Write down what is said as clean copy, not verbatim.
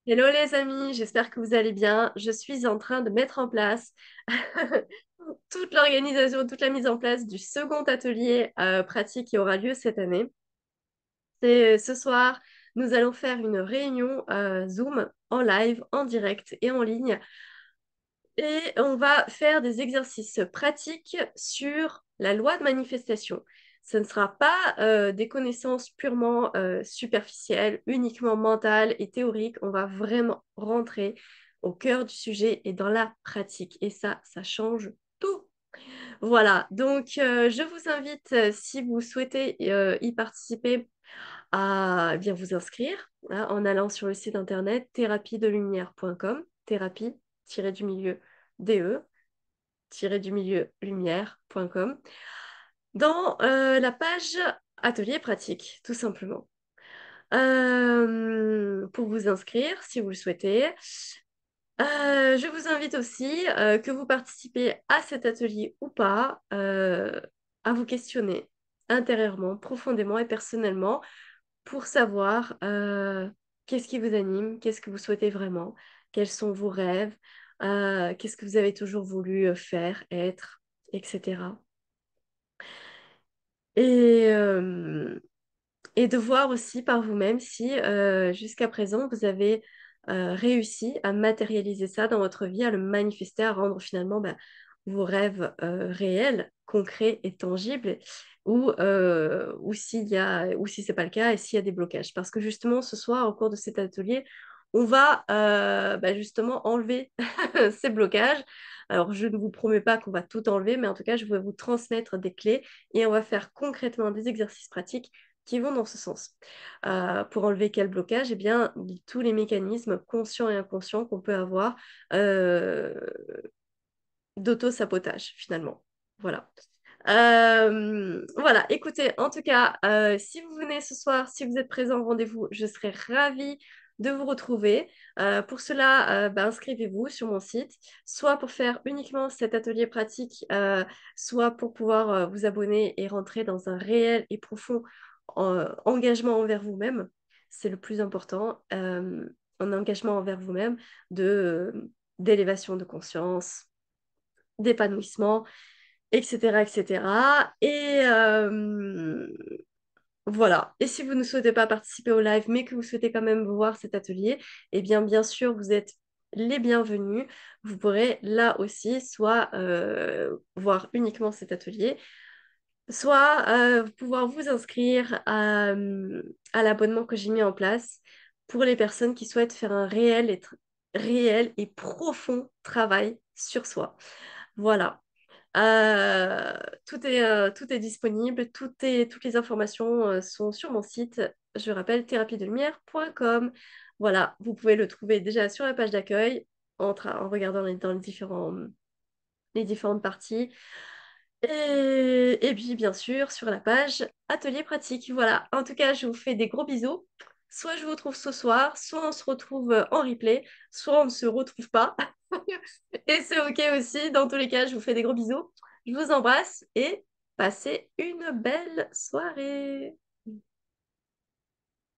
Hello les amis, j'espère que vous allez bien. Je suis en train de mettre en place toute l'organisation, toute la mise en place du second atelier pratique qui aura lieu cette année. C'est ce soir, nous allons faire une réunion Zoom en live, en direct et en ligne. Et on va faire des exercices pratiques sur la loi de manifestation. Ce ne sera pas des connaissances purement superficielles, uniquement mentales et théoriques. On va vraiment rentrer au cœur du sujet et dans la pratique. Et ça change tout. Voilà, donc je vous invite, si vous souhaitez y participer, à bien vous inscrire hein, en allant sur le site internet thérapiedelumière.com, thérapie-du-milieu de-du-milieu lumière.com, dans la page atelier pratique, tout simplement. Pour vous inscrire, si vous le souhaitez. Je vous invite aussi, que vous participez à cet atelier ou pas, à vous questionner intérieurement, profondément et personnellement pour savoir qu'est-ce qui vous anime, qu'est-ce que vous souhaitez vraiment, quels sont vos rêves, qu'est-ce que vous avez toujours voulu faire, être, etc. Et, euh, et de voir aussi par vous-même si jusqu'à présent vous avez réussi à matérialiser ça dans votre vie, à le manifester, à rendre finalement vos rêves réels, concrets et tangibles, ou s'il y a, ou si c'est pas le cas et s'il y a des blocages. Parce que justement ce soir, au cours de cet atelier, on va justement enlever ces blocages. Alors, je ne vous promets pas qu'on va tout enlever, mais en tout cas, je vais vous transmettre des clés et on va faire concrètement des exercices pratiques qui vont dans ce sens. Pour enlever quel blocage? Eh bien, tous les mécanismes conscients et inconscients qu'on peut avoir euh, d'auto-sabotage, finalement. Voilà. Voilà, écoutez, en tout cas, si vous venez ce soir, si vous êtes présent au rendez-vous, je serai ravie de vous retrouver. Pour cela, inscrivez-vous sur mon site, soit pour faire uniquement cet atelier pratique, soit pour pouvoir vous abonner et rentrer dans un réel et profond engagement envers vous-même. C'est le plus important, un engagement envers vous-même d'élévation de conscience, d'épanouissement, etc., etc. Voilà. Et si vous ne souhaitez pas participer au live, mais que vous souhaitez quand même voir cet atelier, eh bien sûr, vous êtes les bienvenus. Vous pourrez là aussi soit voir uniquement cet atelier, soit pouvoir vous inscrire à l'abonnement que j'ai mis en place pour les personnes qui souhaitent faire un réel et profond travail sur soi. Voilà. Euh, tout est disponible, toutes les informations sont sur mon site. Je rappelle thérapiedelumière.com. Voilà, vous pouvez le trouver déjà sur la page d'accueil en regardant dans les différentes parties. Et puis, bien sûr, sur la page Atelier pratique. Voilà, en tout cas, je vous fais des gros bisous. Soit je vous retrouve ce soir, soit on se retrouve en replay, soit on ne se retrouve pas. Et c'est OK aussi. Dans tous les cas, je vous fais des gros bisous. Je vous embrasse et passez une belle soirée.